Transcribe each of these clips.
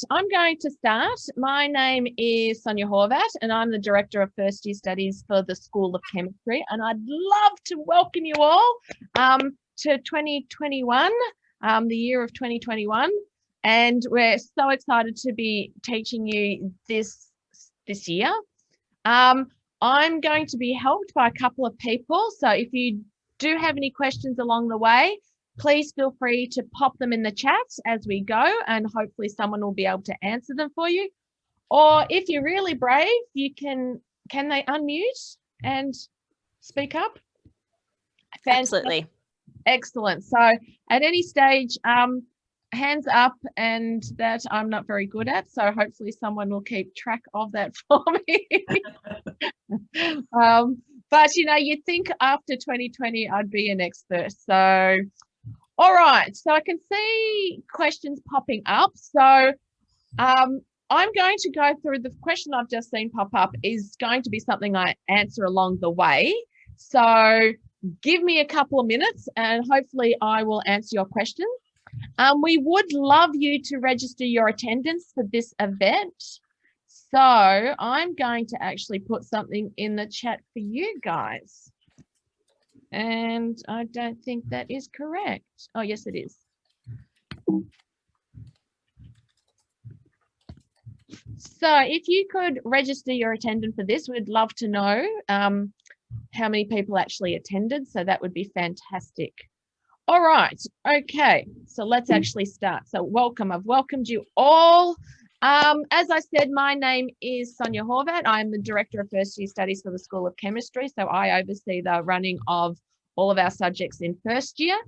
I'm going to start. My name is Sonia Horvat, and I'm the Director of First Year Studies for the School of Chemistry. And I'd love to welcome you all to 2021, the year of 2021. And we're so excited to be teaching you this year. I'm going to be helped by a couple of people. So if you do have any questions along the way, please feel free to pop them in the chat as we go, and hopefully someone will be able to answer them for you. Or if you're really brave, you can they unmute and speak up? Absolutely. Excellent. So at any stage, hands up, and that I'm not very good at, so hopefully someone will keep track of that for me. But you know, you'd think after 2020 I'd be an expert. So all right, so I can see questions popping up. So I'm going to go through the question I've just seen pop up is going to be something I answer along the way. So give me a couple of minutes and hopefully I will answer your question. We would love you to register your attendance for this event. So I'm going to actually put something in the chat for you guys. And I don't think that is correct. Oh, yes, it is. So if you could register your attendance for this, we'd love to know how many people actually attended. So that would be fantastic. All right. Okay. So let's actually start. So welcome. I've welcomed you all. As I said, my name is Sonia Horvat. I'm the Director of First Year Studies for the School of Chemistry. So I oversee the running of all of our subjects in first year.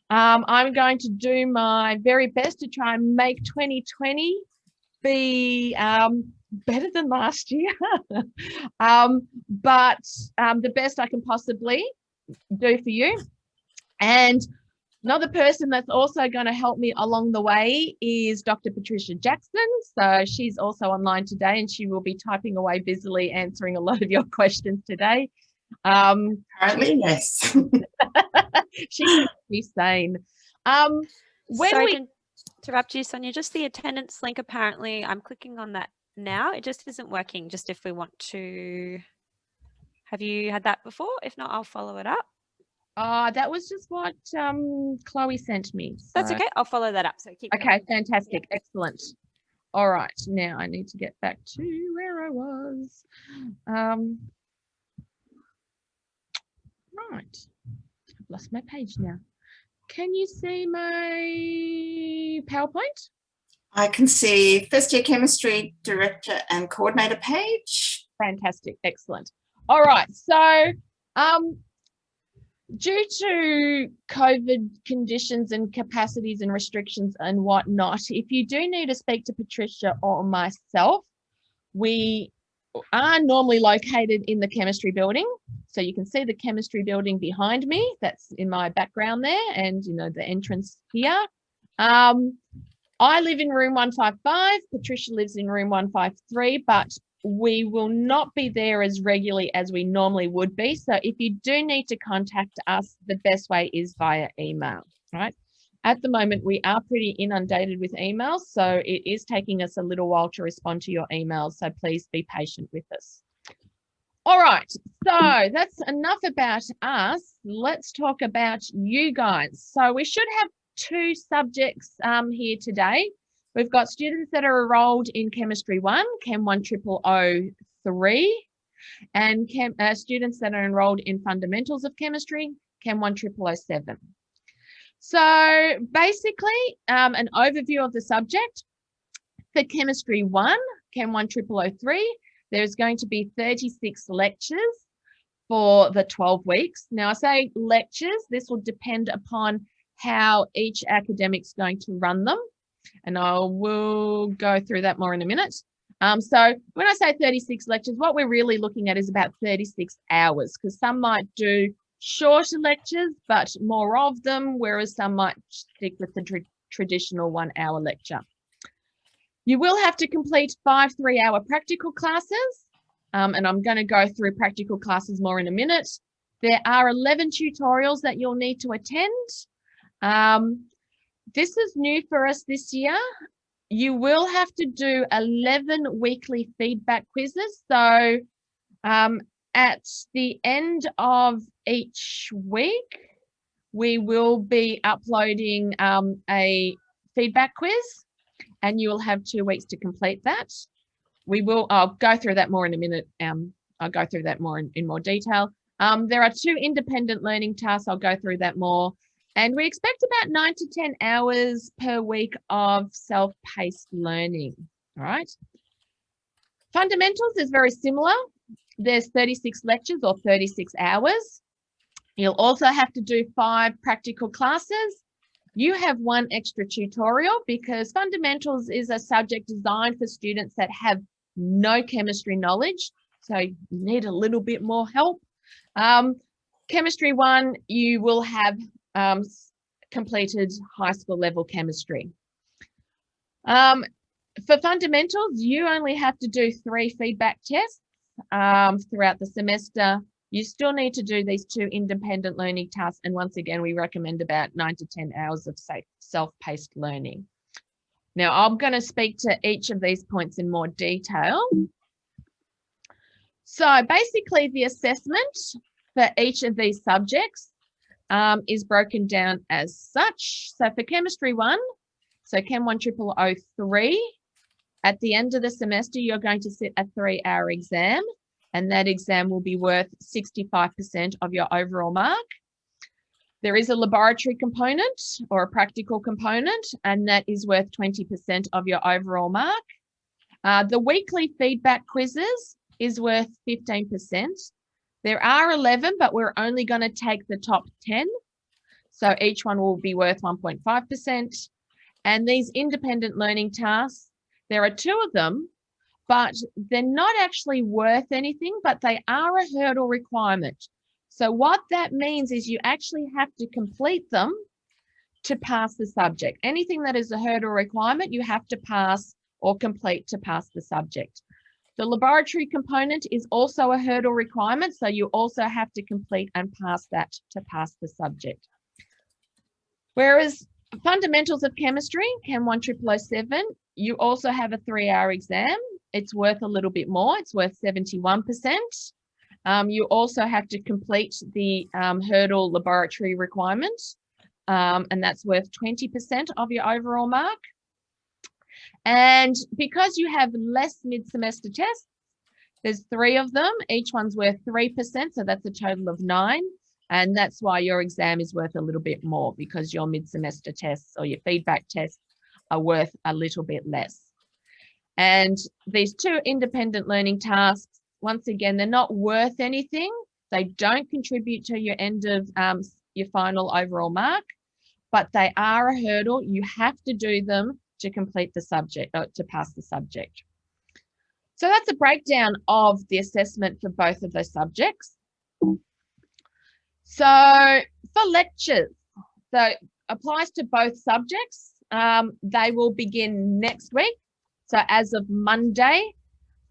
I'm going to do my very best to try and make 2020 be better than last year, but the best I can possibly do for you. And another person that's also going to help me along the way is Dr. Patricia Jackson. So she's also online today and she will be typing away busily answering a lot of your questions today. Apparently, yes. She can be sane. Sorry to interrupt you, Sonia. Just the attendance link, apparently, I'm clicking on that now. It just isn't working. Just if we want to, have you had that before? If not, I'll follow it up. That was just what Chloe sent me. So. That's okay. I'll follow that up. So keep okay, going. Fantastic. Yeah. Excellent. All right. Now I need to get back to where I was. Right. I've lost my page now. Can you see my PowerPoint? I can see First Year Chemistry Director and Coordinator page. Fantastic. Excellent. All right. So due to COVID conditions and capacities and restrictions and whatnot, if you do need to speak to Patricia or myself, we are normally located in the chemistry building. So you can see the chemistry building behind me. That's in my background there, and you know the entrance here. I live in room 155. Patricia lives in room 153, but we will not be there as regularly as we normally would be. So if you do need to contact us, the best way is via email, right? At the moment, we are pretty inundated with emails, so it is taking us a little while to respond to your emails. So please be patient with us. All right, so that's enough about us. Let's talk about you guys. So we should have two subjects here today. We've got students that are enrolled in Chemistry 1, Chem 1003, and students that are enrolled in Fundamentals of Chemistry, Chem 1007. So basically, an overview of the subject. For Chemistry 1, Chem 1003, there's going to be 36 lectures for the 12 weeks. Now, I say lectures, this will depend upon how each academic's going to run them. And I will go through that more in a minute. So when I say 36 lectures, what we're really looking at is about 36 hours, because some might do shorter lectures, but more of them, whereas some might stick with the traditional 1 hour lecture. You will have to complete 5 3-hour practical classes, and I'm going to go through practical classes more in a minute. There are 11 tutorials that you'll need to attend. This is new for us this year. you will have to do 11 weekly feedback quizzes. So at the end of each week, we will be uploading a feedback quiz, and you will have 2 weeks to complete that. I'll go through that more in a minute. I'll go through that more in more detail. There are 2 independent learning tasks. I'll go through that more. And we expect about 9 to 10 hours per week of self-paced learning. All right. Fundamentals is very similar. There's 36 lectures or 36 hours. You'll also have to do 5 practical classes. You have 1 extra tutorial because fundamentals is a subject designed for students that have no chemistry knowledge. So you need a little bit more help. Chemistry 1, you will have completed high school level chemistry. For fundamentals, you only have to do 3 feedback tests throughout the semester. You still need to do these 2 independent learning tasks. And once again, we recommend about 9 to 10 hours of self-paced learning. Now, I'm going to speak to each of these points in more detail. So basically, the assessment for each of these subjects is broken down as such. So for Chemistry 1, so Chem 1 0003, at the end of the semester, you're going to sit a 3-hour exam, and that exam will be worth 65% of your overall mark. There is a laboratory component or a practical component, and that is worth 20% of your overall mark. The weekly feedback quizzes is worth 15%. There are 11, but we're only going to take the top 10. So each one will be worth 1.5%. And these independent learning tasks, there are 2 of them, but they're not actually worth anything, but they are a hurdle requirement. So what that means is you actually have to complete them to pass the subject. Anything that is a hurdle requirement, you have to pass or complete to pass the subject. The laboratory component is also a hurdle requirement, so you also have to complete and pass that to pass the subject. Whereas fundamentals of chemistry, Chem 1 0007, you also have a 3-hour exam. It's worth a little bit more. It's worth 71%. You also have to complete the hurdle laboratory requirement, and that's worth 20% of your overall mark. And because you have less mid-semester tests, there's 3 of them. Each one's worth 3%, so that's a total of 9. And that's why your exam is worth a little bit more, because your mid-semester tests or your feedback tests are worth a little bit less. And these 2 independent learning tasks, once again, they're not worth anything. They don't contribute to your end of your final overall mark, but they are a hurdle. You have to do them to complete the subject, to pass the subject. So that's a breakdown of the assessment for both of those subjects. So for lectures, so applies to both subjects. They will begin next week. So as of Monday,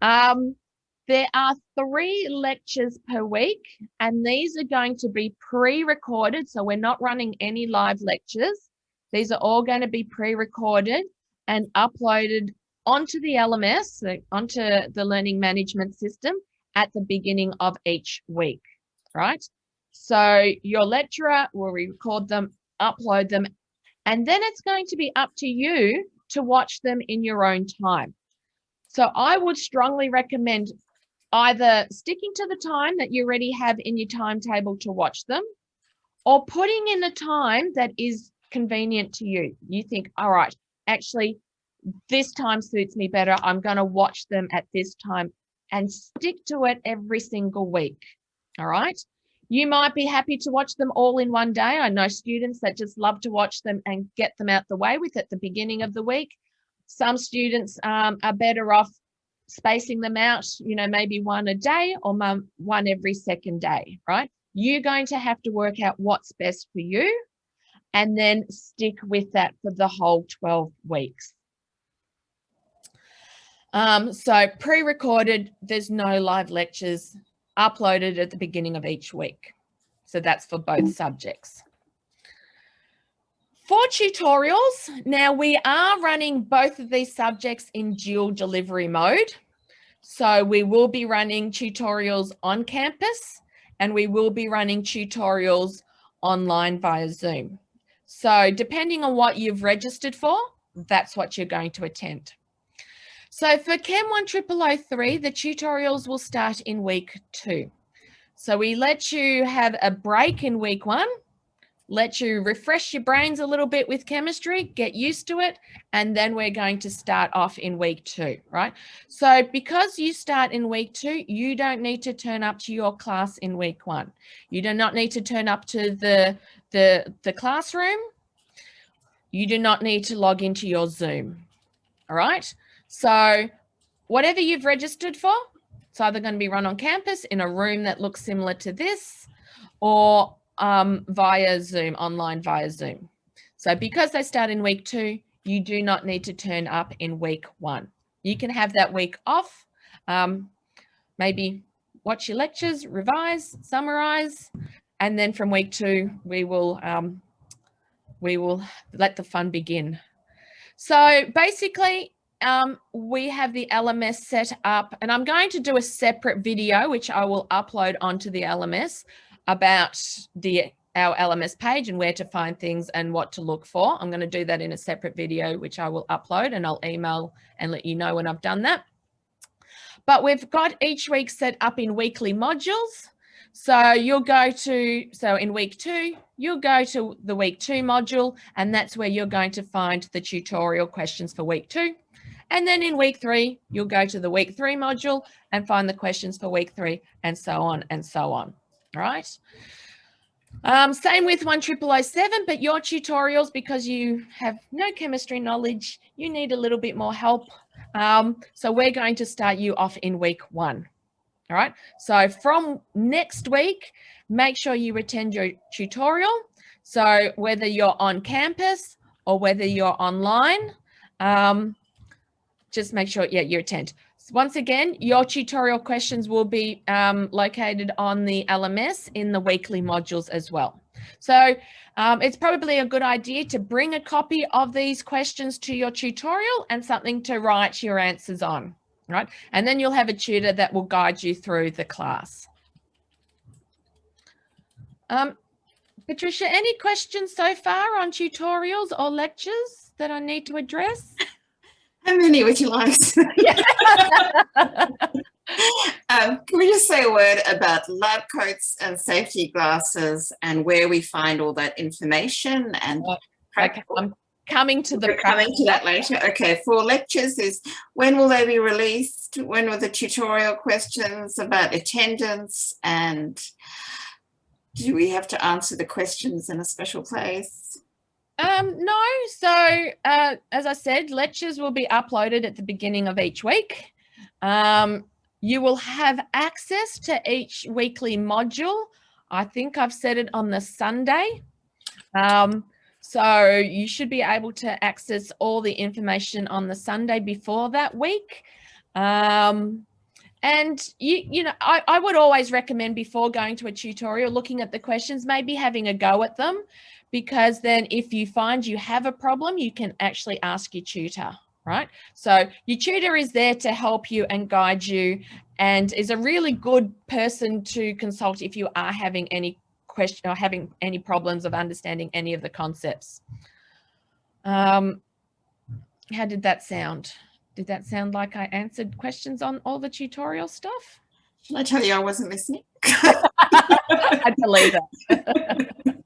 there are 3 lectures per week, and these are going to be pre-recorded. So we're not running any live lectures. These are all going to be pre-recorded and uploaded onto the LMS, so onto the learning management system at the beginning of each week, right? So your lecturer will record them, upload them, and then it's going to be up to you to watch them in your own time. So I would strongly recommend either sticking to the time that you already have in your timetable to watch them, or putting in a time that is convenient to you. You think, all right, actually, this time suits me better. I'm going to watch them at this time, and stick to it every single week. All right. You might be happy to watch them all in one day. I know students that just love to watch them and get them out the way with at the beginning of the week. Some students are better off spacing them out, you know, maybe 1 a day or 1 every second day, right? You're going to have to work out what's best for you and then stick with that for the whole 12 weeks. So pre-recorded, there's no live lectures, uploaded at the beginning of each week. So that's for both subjects. For tutorials, now we are running both of these subjects in dual delivery mode. So we will be running tutorials on campus and we will be running tutorials online via Zoom. So depending on what you've registered for, that's what you're going to attend. So for Chem 10003, the tutorials will start in week 2. So we let you have a break in week 1, let you refresh your brains a little bit with chemistry, get used to it, and then we're going to start off in week 2, right? So because you start in week 2, you don't need to turn up to your class in week 1. You do not need to turn up to the classroom. You do not need to log into your Zoom, all right? So whatever you've registered for, it's either going to be run on campus in a room that looks similar to this or via Zoom, online via Zoom. So because they start in week 2, you do not need to turn up in week 1. You can have that week off, maybe watch your lectures, revise, summarize, and then from week 2, we will let the fun begin. So basically, we have the LMS set up, and I'm going to do a separate video, which I will upload onto the LMS about our LMS page and where to find things and what to look for. I'm going to do that in a separate video, which I will upload, and I'll email and let you know when I've done that. But we've got each week set up in weekly modules. So you'll go to, so in week 2, you'll go to the week 2 module, and that's where you're going to find the tutorial questions for week 2. And then in week 3, you'll go to the week 3 module and find the questions for week 3, and so on and so on. All right. Same with 10007, but your tutorials, because you have no chemistry knowledge, you need a little bit more help. So we're going to start you off in week 1. All right. So from next week, make sure you attend your tutorial. So whether you're on campus or whether you're online, just make sure, you attend. Once again, your tutorial questions will be located on the LMS in the weekly modules as well. So it's probably a good idea to bring a copy of these questions to your tutorial and something to write your answers on, right? And then you'll have a tutor that will guide you through the class. Patricia, any questions so far on tutorials or lectures that I need to address? How many would you like? Can we just say a word about lab coats and safety glasses and where we find all that information? And okay, I'm coming to that later. Okay, for lectures is when will they be released? When will the tutorial questions about attendance, and do we have to answer the questions in a special place? No. So as I said, lectures will be uploaded at the beginning of each week. You will have access to each weekly module. I think I've said it on the Sunday. So you should be able to access all the information on the Sunday before that week. And you know, I would always recommend before going to a tutorial, looking at the questions, maybe having a go at them, because then if you find you have a problem, you can actually ask your tutor, right? So your tutor is there to help you and guide you, and is a really good person to consult if you are having any question or having any problems of understanding any of the concepts. How did that sound? Did that sound like I answered questions on all the tutorial stuff? Shall I tell you I wasn't listening? I believe it.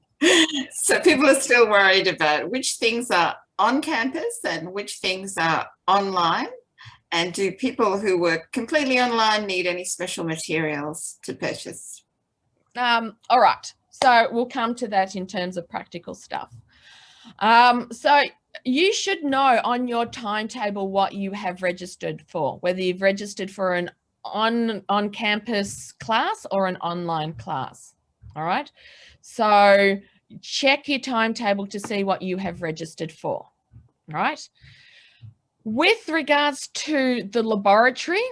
So people are still worried about which things are on campus and which things are online. And do people who work completely online need any special materials to purchase? All right. So we'll come to that in terms of practical stuff. So you should know on your timetable what you have registered for, whether you've registered for an on-campus class or an online class. All right. So check your timetable to see what you have registered for. All right. With regards to the laboratory,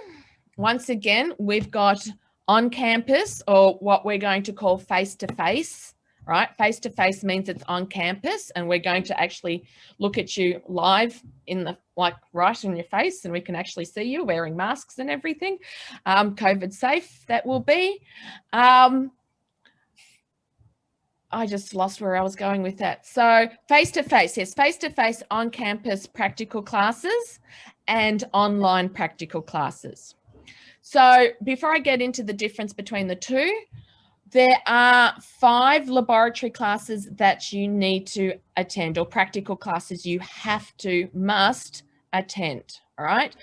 once again, we've got on campus, or what we're going to call face-to-face right? Face-to-face means it's on campus and we're going to actually look at you live in the, like right in your face, and we can actually see you wearing masks and everything. COVID safe, that will be. I just lost where I was going with that. So face-to-face, yes, face-to-face on campus practical classes and online practical classes. So before I get into the difference between the two, there are 5 laboratory classes that you need to attend, or practical classes you must attend, all right?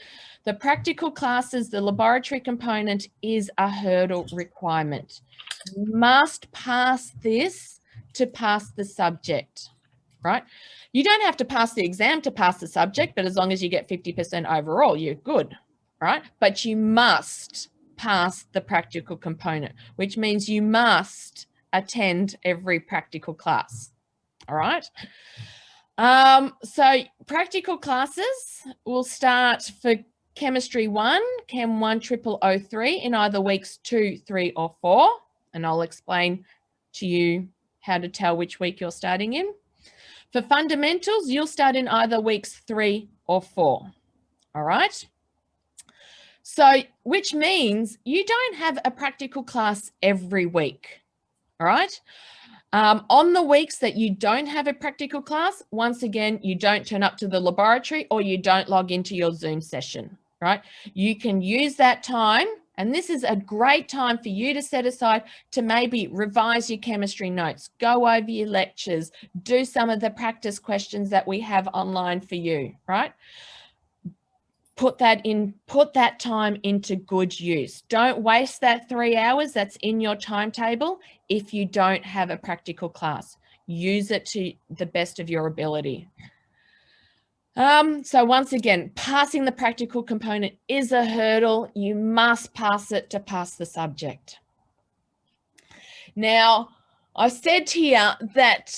The practical classes, the laboratory component is a hurdle requirement. You must pass this to pass the subject, right? You don't have to pass the exam to pass the subject, but as long as you get 50% overall, you're good, right? But you must pass the practical component, which means you must attend every practical class, all right? So practical classes will start for Chemistry 1, Chem 1 0003 in either weeks 2, 3 or 4, and I'll explain to you how to tell which week you're starting in. For fundamentals, you'll start in either weeks 3 or 4, all right? So, which means you don't have a practical class every week, all right? On the weeks that you don't have a practical class, once again, you don't turn up to the laboratory or you don't log into your Zoom session, right? You can use that time, and this is a great time for you to set aside to maybe revise your chemistry notes, go over your lectures, do some of the practice questions that we have online for you, right? Put that time into good use. Don't waste that 3 hours that's in your timetable if you don't have a practical class. Use it to the best of your ability. So once again, passing the practical component is a hurdle. You must pass it to pass the subject. Now, I've said here that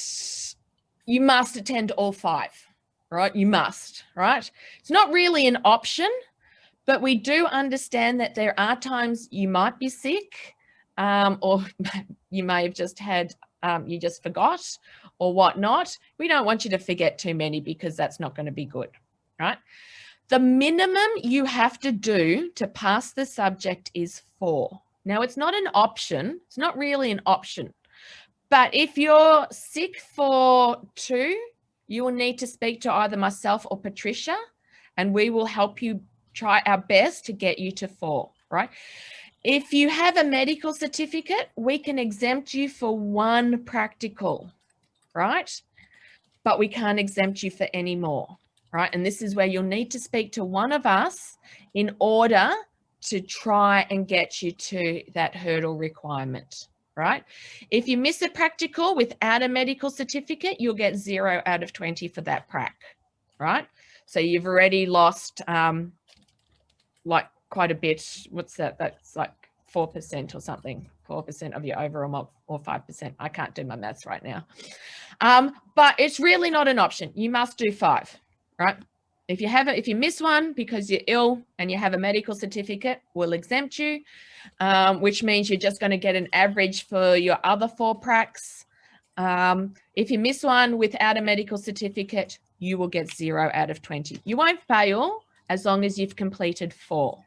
you must attend all 5. Right? You must, right? It's not really an option, but we do understand that there are times you might be sick, or you may have just had, you just forgot or whatnot. We don't want you to forget too many because that's not going to be good, right? The minimum you have to do to pass the subject is 4. Now, it's not an option. It's not really an option. But if you're sick for 2, you will need to speak to either myself or Patricia, and we will help you try our best to get you to 4, right? If you have a medical certificate, we can exempt you for 1 practical, right? But we can't exempt you for any more, right? And this is where you'll need to speak to one of us in order to try and get you to that hurdle requirement, right? If you miss a practical without a medical certificate, you'll get 0 out of 20 for that prac, right? So you've already lost like quite a bit. What's that? That's like 4% or something, 4% of your overall mock, or 5%. I can't do my maths right now. But it's really not an option. You must do 5, right? If you miss one because you're ill and you have a medical certificate, we'll exempt you, which means you're just going to get an average for your other 4 pracs. If you miss one without a medical certificate, you will get 0 out of 20. You won't fail as long as you've completed 4,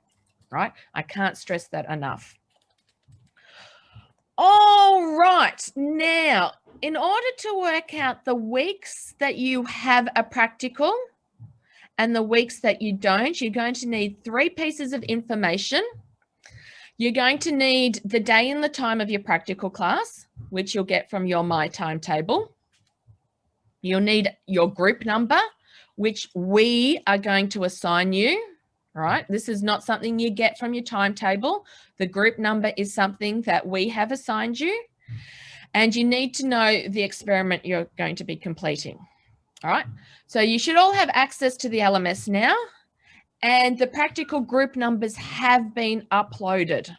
right? I can't stress that enough. All right. Now, in order to work out the weeks that you have a practical and the weeks that you don't, you're going to need 3 pieces of information. You're going to need the day and the time of your practical class, which you'll get from your My Timetable. You'll need your group number, which we are going to assign you, right? This is not something you get from your timetable. The group number is something that we have assigned you. And you need to know the experiment you're going to be completing. All right, so you should all have access to the LMS now, and the practical group numbers have been uploaded.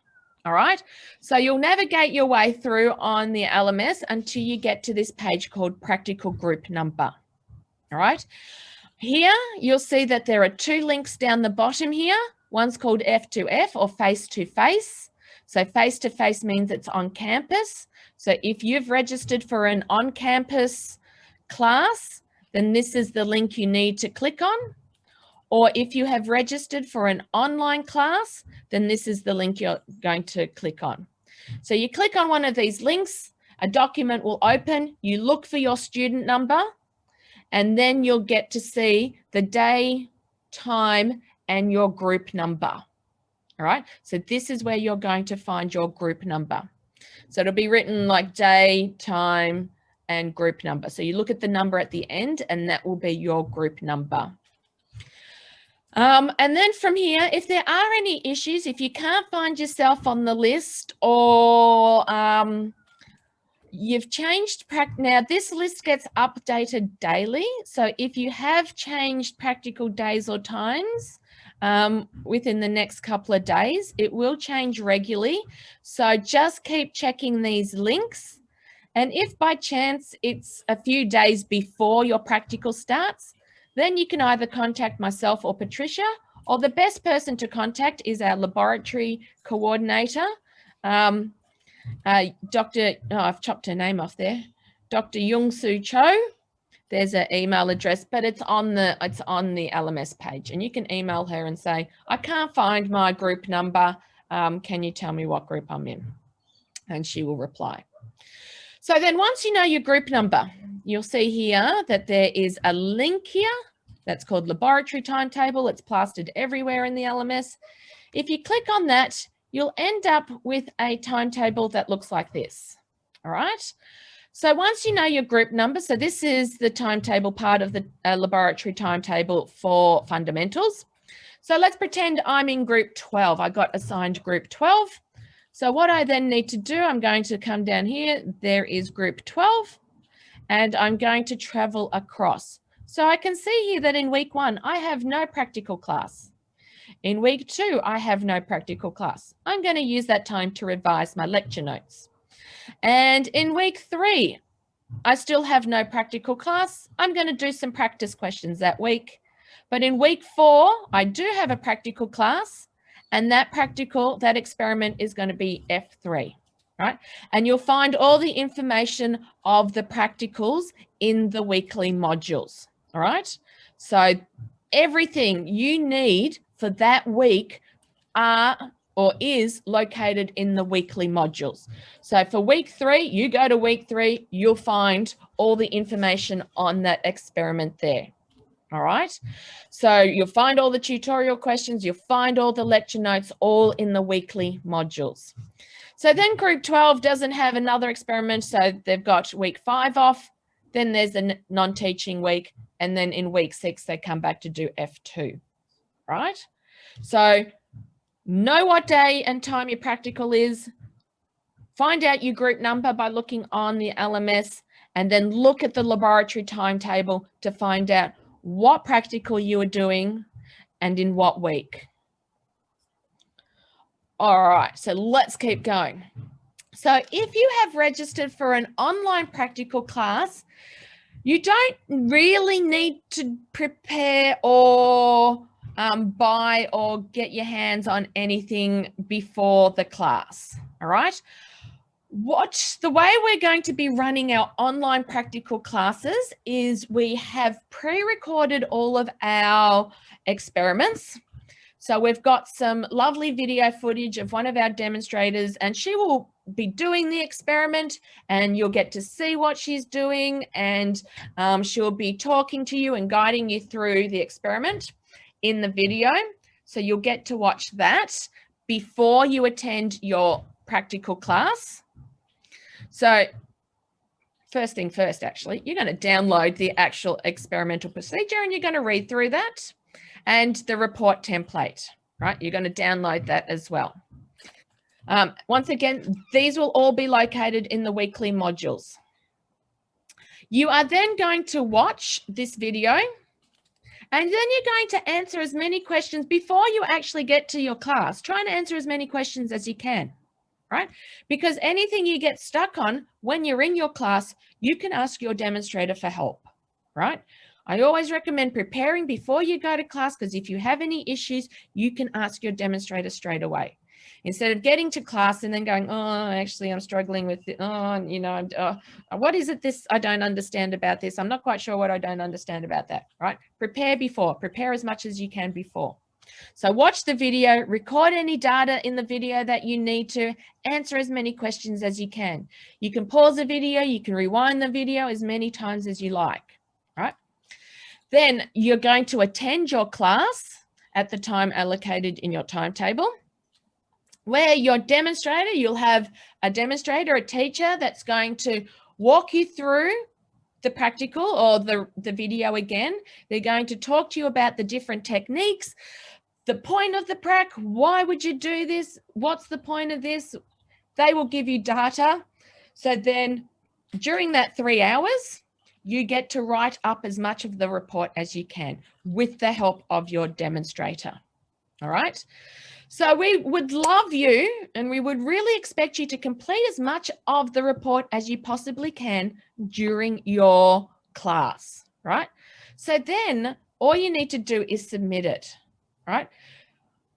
All right, so you'll navigate your way through on the LMS until you get to this page called practical group number. All right, here you'll see that there are 2 links down the bottom here. One's called F2F, or face to face. So face-to-face means it's on campus. So if you've registered for an on-campus class, then this is the link you need to click on. Or if you have registered for an online class, then this is the link you're going to click on. So you click on one of these links, a document will open, you look for your student number, and then you'll get to see the day, time, and your group number. All right, so this is where you're going to find your group number. So it'll be written like day, time, and group number. So you look at the number at the end, and that will be your group number. And then from here, if there are any issues, if you can't find yourself on the list, or you've changed, now this list gets updated daily. So if you have changed practical days or times within the next couple of days, it will change regularly. So just keep checking these links. And if by chance it's a few days before your practical starts, then you can either contact myself or Patricia, or the best person to contact is our laboratory coordinator, Dr. Oh, I've chopped her name off there, Dr. Yung Soo Cho. There's an email address, but it's on the LMS page, and you can email her and say, I can't find my group number. Can you tell me what group I'm in? And she will reply. So then once you know your group number, you'll see here that there is a link here that's called laboratory timetable. It's plastered everywhere in the LMS. If you click on that, you'll end up with a timetable that looks like this. All right. So once you know your group number, so this is the timetable part of the laboratory timetable for fundamentals. So let's pretend I'm in group 12. I got assigned group 12. So what I then need to do, I'm going to come down here. There is group 12, and I'm going to travel across. So I can see here that in week 1, I have no practical class. In week 2, I have no practical class. I'm going to use that time to revise my lecture notes. And in week 3, I still have no practical class. I'm going to do some practice questions that week. But in week 4, I do have a practical class. And that experiment is going to be F3, right? And you'll find all the information of the practicals in the weekly modules, all right? So everything you need for that week is located in the weekly modules. So for week 3, you go to week 3, you'll find all the information on that experiment there. All right, so you'll find all the tutorial questions, you'll find all the lecture notes, all in the weekly modules. So then group 12 doesn't have another experiment, so they've got week 5 off, then there's a non-teaching week, and then in week 6, they come back to do F2, right? So know what day and time your practical is, find out your group number by looking on the LMS, and then look at the laboratory timetable to find out what practical you are doing and in what week. All right, so let's keep going. So if you have registered for an online practical class, you don't really need to prepare or buy or get your hands on anything before the class, all right? The way we're going to be running our online practical classes is we have pre-recorded all of our experiments. So we've got some lovely video footage of one of our demonstrators, and she will be doing the experiment, and you'll get to see what she's doing, and she'll be talking to you and guiding you through the experiment in the video. So you'll get to watch that before you attend your practical class. So first thing first, actually, you're going to download the actual experimental procedure, and you're going to read through that and the report template, right? You're going to download that as well. Once again, these will all be located in the weekly modules. You are then going to watch this video, and then you're going to answer as many questions before you actually get to your class. Try and answer as many questions as you can. Right? Because anything you get stuck on when you're in your class, you can ask your demonstrator for help, right? I always recommend preparing before you go to class, because if you have any issues, you can ask your demonstrator straight away. Instead of getting to class and then going, oh, actually, I'm struggling with it. Oh, you know, what is it this I don't understand about this? I'm not quite sure what I don't understand about that, right? Prepare before. Prepare as much as you can before. So watch the video, record any data in the video that you need to, answer as many questions as you can. You can pause the video, you can rewind the video as many times as you like, right? Then you're going to attend your class at the time allocated in your timetable, where your demonstrator, you'll have a demonstrator, a teacher that's going to walk you through the practical or the video again. They're going to talk to you about the different techniques, the point of the prac, why would you do this? What's the point of this? They will give you data. So then during that 3 hours, you get to write up as much of the report as you can with the help of your demonstrator. All right. So we would love you, and we would really expect you to complete as much of the report as you possibly can during your class, right? So then all you need to do is submit it, right?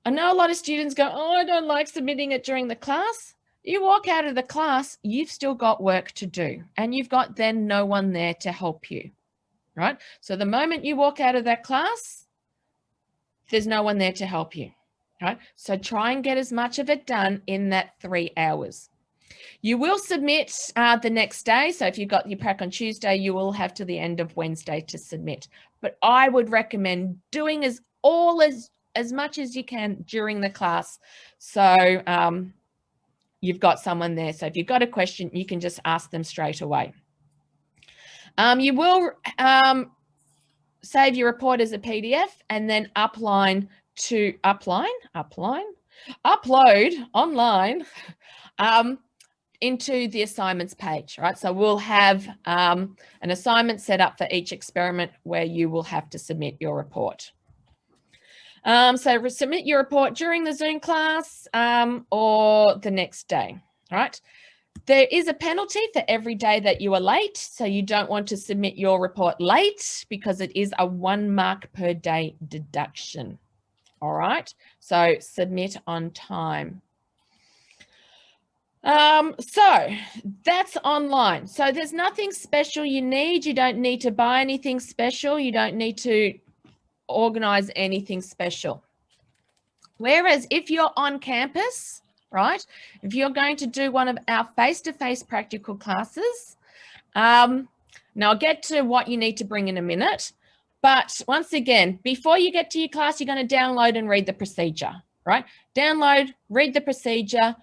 I know a lot of students go, oh, I don't like submitting it during the class. You walk out of the class, you've still got work to do, and you've got then no one there to help you, right? So the moment you walk out of that class, there's no one there to help you. Right? So try and get as much of it done in that 3 hours. You will submit the next day. So if you've got your prac on Tuesday, you will have to the end of Wednesday to submit. But I would recommend doing as much as you can during the class. So you've got someone there. So if you've got a question, you can just ask them straight away. You will save your report as a PDF and then upload online into the assignments page, right? So we'll have an assignment set up for each experiment where you will have to submit your report. So submit your report during the Zoom class or the next day, right? There is a penalty for every day that you are late. So you don't want to submit your report late because it is a 1 mark per day deduction. All right, so submit on time. So that's online. So there's nothing special you need. You don't need to buy anything special. You don't need to organize anything special. Whereas if you're on campus, right, if you're going to do one of our face-to-face practical classes, now I'll get to what you need to bring in a minute. But once again, before you get to your class, you're going to download and read the procedure, right? Download, read the procedure,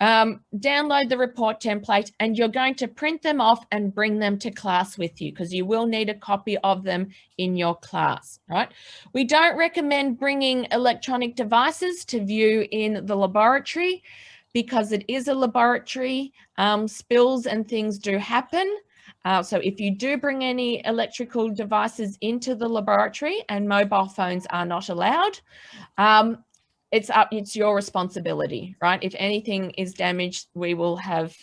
download the report template, and you're going to print them off and bring them to class with you because you will need a copy of them in your class, right? We don't recommend bringing electronic devices to view in the laboratory because it is a laboratory. Spills and things do happen. So if you do bring any electrical devices into the laboratory, and mobile phones are not allowed, it's your responsibility, right? If anything is damaged, we will have,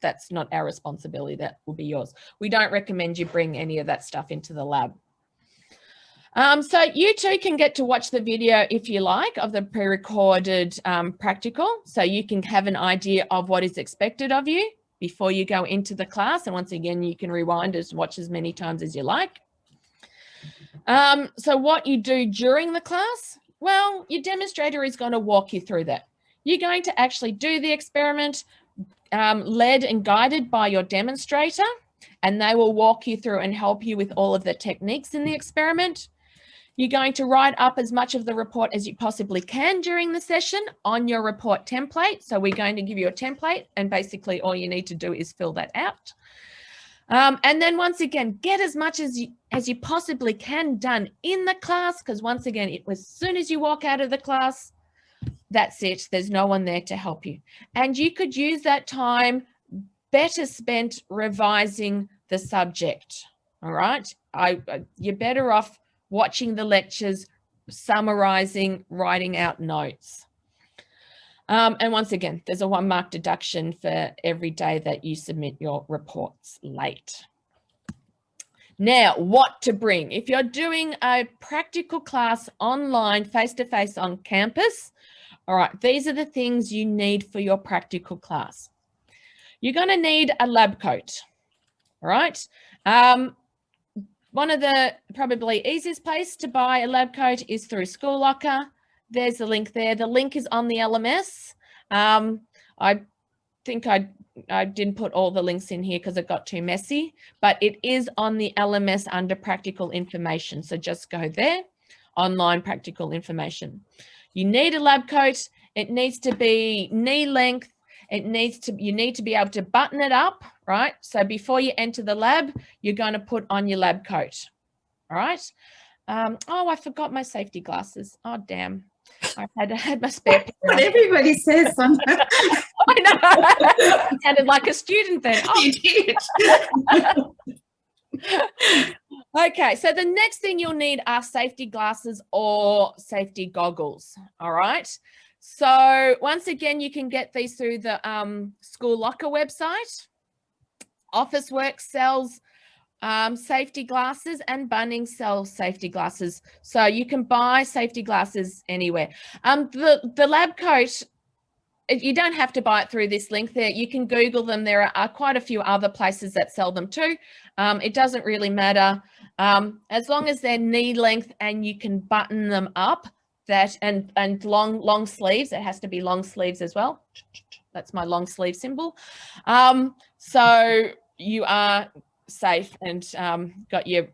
that's not our responsibility, that will be yours. We don't recommend you bring any of that stuff into the lab. So you too can get to watch the video if you like of the pre-recorded practical, so you can have an idea of what is expected of you before you go into the class. And once again, you can rewind and watch as many times as you like. So what you do during the class, well, your demonstrator is going to walk you through that. You're going to actually do the experiment led and guided by your demonstrator, and they will walk you through and help you with all of the techniques in the experiment. You're going to write up as much of the report as you possibly can during the session on your report template. So we're going to give you a template, and basically all you need to do is fill that out. And then once again, get as much as you possibly can done in the class, because once again, as soon as you walk out of the class, that's it. There's no one there to help you. And you could use that time better spent revising the subject, all right? You're better off watching the lectures, summarizing, writing out notes. And once again, there's a 1 mark deduction for every day that you submit your reports late. Now, what to bring? If you're doing a practical class online, face-to-face on campus, All right, these are the things you need for your practical class. You're going to need a lab coat. All right. One of the probably easiest place to buy a lab coat is through School Locker. There's the link there. The link is on the LMS. I think I didn't put all the links in here because it got too messy, but it is on the LMS under practical information. So just go there, online practical information. You need a lab coat. It needs to be knee length. You need to be able to button it up, right? So before you enter the lab, you're going to put on your lab coat. All right. Oh, I forgot my safety glasses. Oh, damn. I had my spare pair. What everybody says. I know. I sounded like a student then. Oh. You did. Okay, so the next thing you'll need are safety glasses or safety goggles. All right. So once again, you can get these through the School Locker website. Officeworks sells safety glasses and Bunnings sells safety glasses. So you can buy safety glasses anywhere. The lab coat, you don't have to buy it through this link there. You can Google them. There are quite a few other places that sell them too. It doesn't really matter. As long as they're knee length and you can button them up, and long sleeves. It has to be long sleeves as well. That's my long sleeve symbol. So you are safe and got your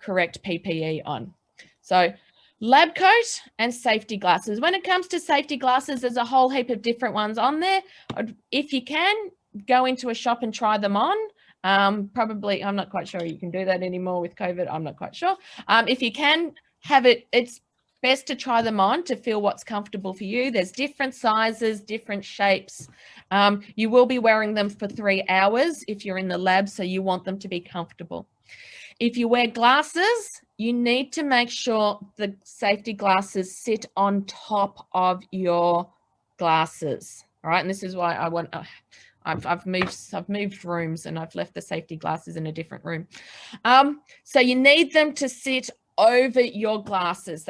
correct PPE on. So lab coat and safety glasses. When it comes to safety glasses, there's a whole heap of different ones on there. If you can, go into a shop and try them on. Probably, I'm not quite sure you can do that anymore with COVID. I'm not quite sure. If you can have it, it's best to try them on to feel what's comfortable for you. There's different sizes, different shapes. You will be wearing them for 3 hours if you're in the lab, so you want them to be comfortable. If you wear glasses, you need to make sure the safety glasses sit on top of your glasses. All right, and this is why I want. I've moved rooms and I've left the safety glasses in a different room. So you need them to sit over your glasses.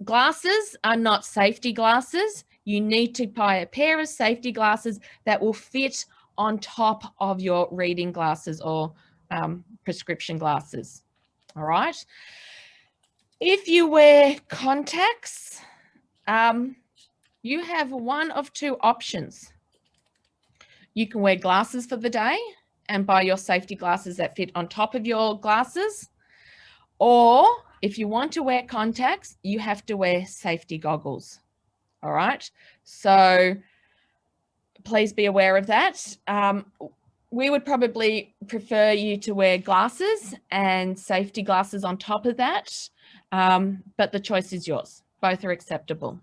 Glasses are not safety glasses. You need to buy a pair of safety glasses that will fit on top of your reading glasses or prescription glasses. All right. If you wear contacts, you have one of two options. You can wear glasses for the day and buy your safety glasses that fit on top of your glasses. Or if you want to wear contacts, you have to wear safety goggles. All right. So please be aware of that. We would probably prefer you to wear glasses and safety glasses on top of that. But the choice is yours. Both are acceptable.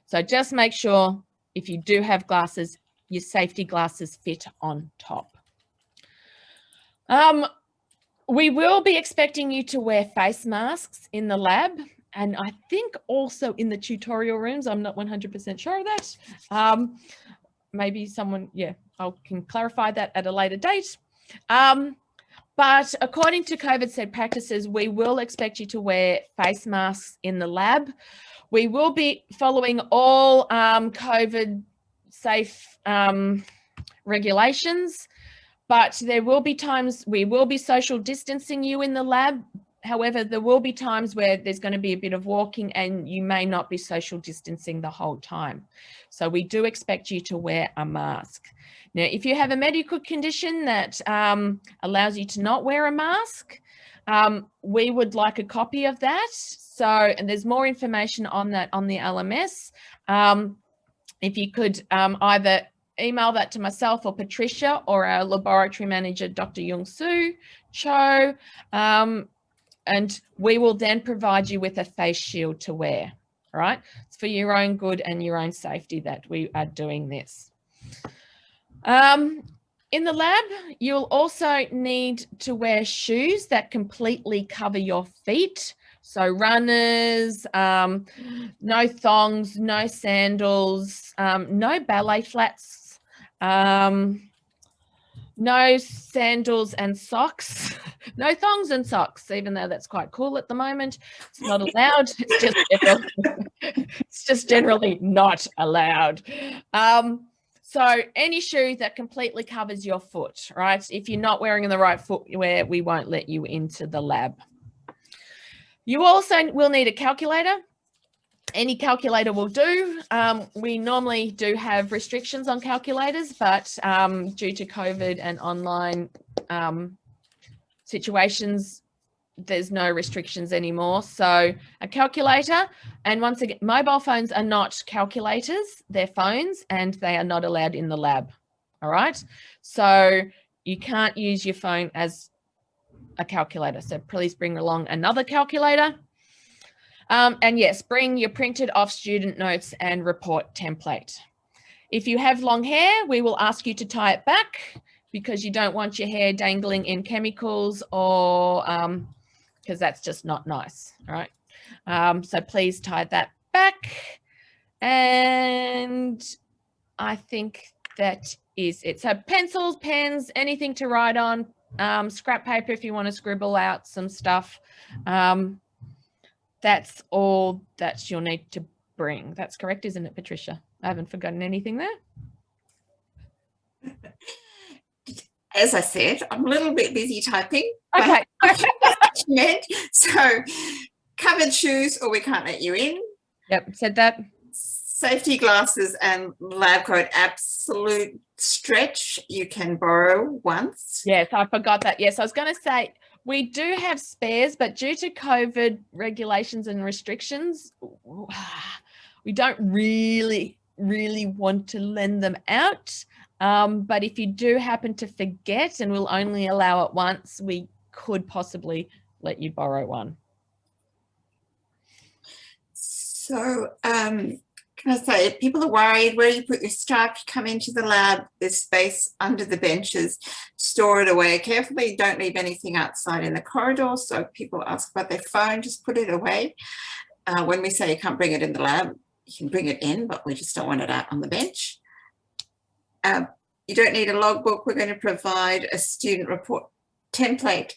So just make sure if you do have glasses, your safety glasses fit on top. We will be expecting you to wear face masks in the lab, and I think also in the tutorial rooms. I'm not 100% sure of that. Maybe someone, I can clarify that at a later date. But according to COVID said practices, we will expect you to wear face masks in the lab. We will be following all COVID safe regulations. But there will be times we will be social distancing you in the lab. However, there will be times where there's going to be a bit of walking and you may not be social distancing the whole time. So we do expect you to wear a mask. Now, if you have a medical condition that allows you to not wear a mask, we would like a copy of that. So, and there's more information on that on the LMS. If you could either email that to myself or Patricia or our laboratory manager, Dr. Young-Soo Cho, and we will then provide you with a face shield to wear. All right, it's for your own good and your own safety that we are doing this. In the lab, you'll also need to wear shoes that completely cover your feet. So runners, no thongs, no sandals, no ballet flats. No sandals and socks. No thongs and socks, even though that's quite cool at the moment. It's not allowed. It's just generally not allowed. So any shoe that completely covers your foot, right? If you're not wearing the right footwear, we won't let you into the lab. You also will need a calculator. Any calculator will do. We normally do have restrictions on calculators, but due to COVID and online situations, there's no restrictions anymore. So a calculator, and once again, mobile phones are not calculators, they're phones, and they are not allowed in the lab. All right. So you can't use your phone as a calculator. So please bring along another calculator. And yes, bring your printed off student notes and report template. If you have long hair, we will ask you to tie it back because you don't want your hair dangling in chemicals or because that's just not nice, all right? So please tie that back. And I think that is it. So pencils, pens, anything to write on, scrap paper if you want to scribble out some stuff. That's all that you'll need to bring. That's correct, isn't it, Patricia? I haven't forgotten anything there. As I said, I'm a little bit busy typing. Okay. So covered shoes or we can't let you in. Yep, said that. Safety glasses and lab coat, absolute stretch. You can borrow once. Yes, I forgot that. Yes, I was going to say, we do have spares, but due to COVID regulations and restrictions, we don't really want to lend them out. But if you do happen to forget and we'll only allow it once, we could possibly let you borrow one. So can I say, if people are worried where you put your stuff, you come into the lab, there's space under the benches, store it away carefully. Don't leave anything outside in the corridor. So if people ask about their phone, just put it away. When we say you can't bring it in the lab, you can bring it in, but we just don't want it out on the bench. You don't need a logbook. We're going to provide a student report template,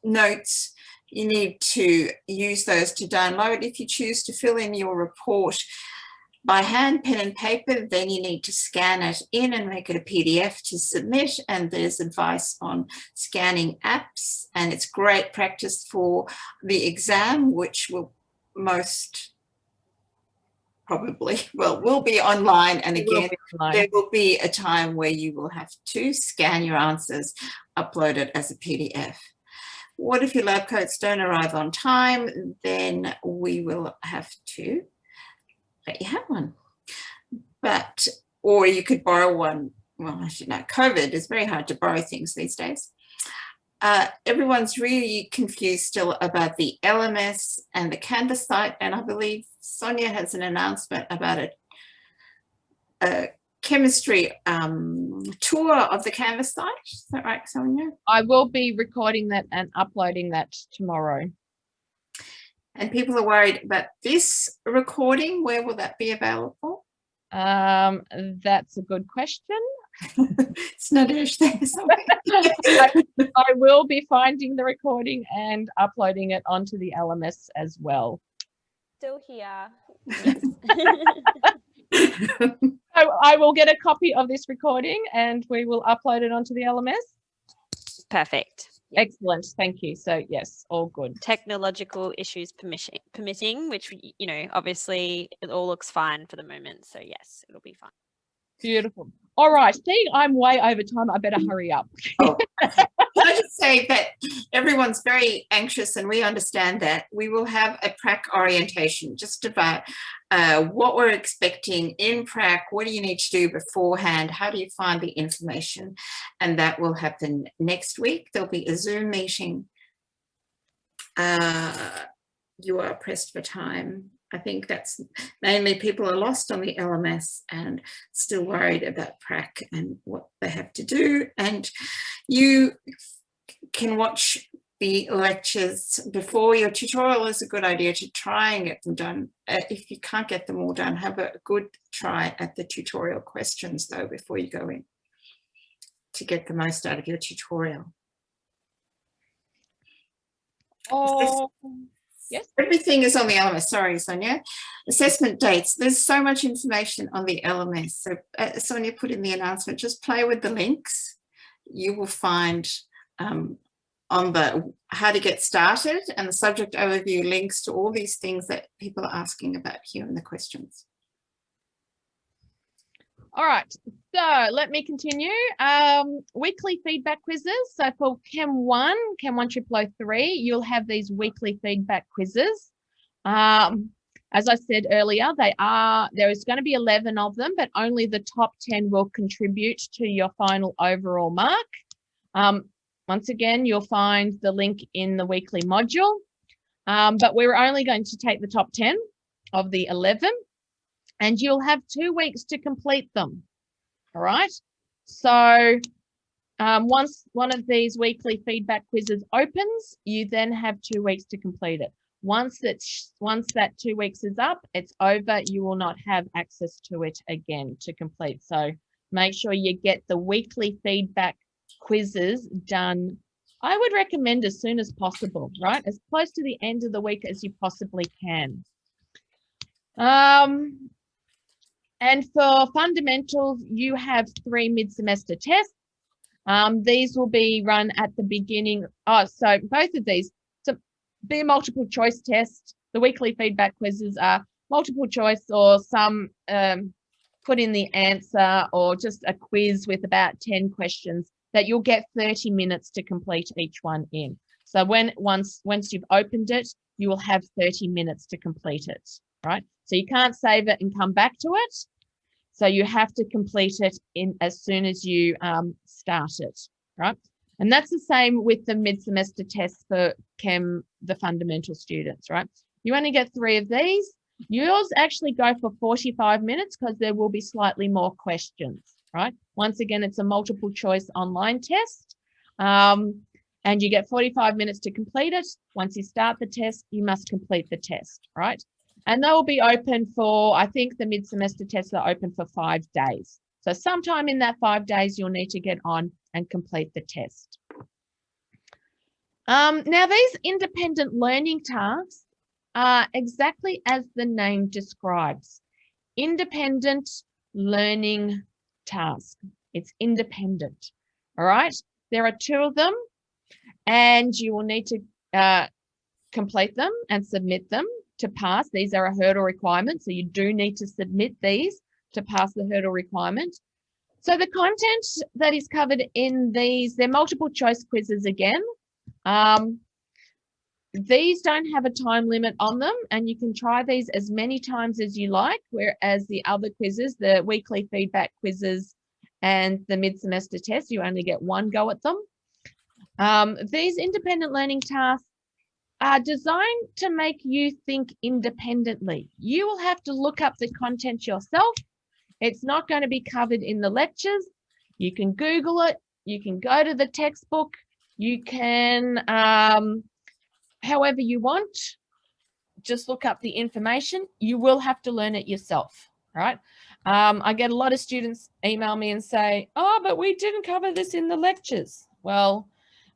notes. You need to use those to download. If you choose to fill in your report by hand, pen and paper, then you need to scan it in and make it a PDF to submit. And there's advice on scanning apps, and it's great practice for the exam, which will most probably, well, will be online. And again, there will be a time where you will have to scan your answers, upload it as a PDF. What if your lab coats don't arrive on time? Then we will have to let you have one. But, or you could borrow one. Well, I should know, COVID is very hard to borrow things these days. Everyone's really confused still about the LMS and the Canvas site, and I believe Sonia has an announcement about a chemistry tour of the Canvas site. Is that right, Sonia? I will be recording that and uploading that tomorrow. And people are worried about this recording. Where will that be available? That's a good question. It's not there. I will be finding the recording and uploading it onto the LMS as well. Still here. So I will get a copy of this recording and we will upload it onto the LMS. Perfect. Excellent. Thank you. So yes, all good. Technological issues permitting, which, you know, obviously it all looks fine for the moment. So yes, it'll be fine. Beautiful. All right. Seeing I'm way over time, I better hurry up. Oh. Can I just say that everyone's very anxious and we understand that. We will have a prac orientation just about what we're expecting in prac, what do you need to do beforehand, how do you find the information, and that will happen next week. There'll be a Zoom meeting. You are pressed for time. I think that's mainly people are lost on the LMS and still worried about prac and what they have to do. And you can watch the lectures before your tutorial. Is a good idea to try and get them done. If you can't get them all done, have a good try at the tutorial questions though before you go in. to get the most out of your tutorial. Oh, yes. Everything is on the LMS. Sorry, Sonia. Assessment dates. There's so much information on the LMS. So Sonia put in the announcement, just play with the links. You will find on the how to get started and the subject overview links to all these things that people are asking about here in the questions. All right, so let me continue. Weekly feedback quizzes. So for Chem 1, Chem 1 303, you'll have these weekly feedback quizzes. As I said earlier, there is going to be 11 of them, but only the top 10 will contribute to your final overall mark. Once again, you'll find the link in the weekly module, but we're only going to take the top 10 of the 11. And you'll have 2 weeks to complete them. All right. So once one of these weekly feedback quizzes opens, you then have 2 weeks to complete it. Once that 2 weeks is up, it's over. You will not have access to it again to complete. So make sure you get the weekly feedback quizzes done. I would recommend as soon as possible, right? As close to the end of the week as you possibly can. And for fundamentals, you have 3 mid-semester tests. These will be run at the beginning. So both of these, so be a multiple choice test. The weekly feedback quizzes are multiple choice or some put in the answer or just a quiz with about 10 questions that you'll get 30 minutes to complete each one in. So once you've opened it, you will have 30 minutes to complete it, right? So you can't save it and come back to it. So you have to complete it in as soon as you start it, right? And that's the same with the mid-semester tests for Chem, the fundamental students, right? You only get 3 of these. Yours actually go for 45 minutes because there will be slightly more questions, right? Once again, it's a multiple choice online test. And you get 45 minutes to complete it. Once you start the test, you must complete the test, right? And they will be open for, I think the mid-semester tests are open for 5 days. So sometime in that 5 days, you'll need to get on and complete the test. Now, these independent learning tasks are exactly as the name describes. Independent learning task. It's independent, all right? There are 2 of them, and you will need to complete them and submit them to pass. These are a hurdle requirement, so you do need to submit these to pass the hurdle requirement. So the content that is covered in these, they're multiple choice quizzes again. These don't have a time limit on them, and you can try these as many times as you like, whereas the other quizzes, the weekly feedback quizzes and the mid-semester test, you only get 1 go at them. These independent learning tasks are designed to make you think independently. You will have to look up the content yourself. It's not going to be covered in the lectures. You can Google it. You can go to the textbook. You can, however you want, just look up the information. You will have to learn it yourself, right? I get a lot of students email me and say, oh, but we didn't cover this in the lectures. Well,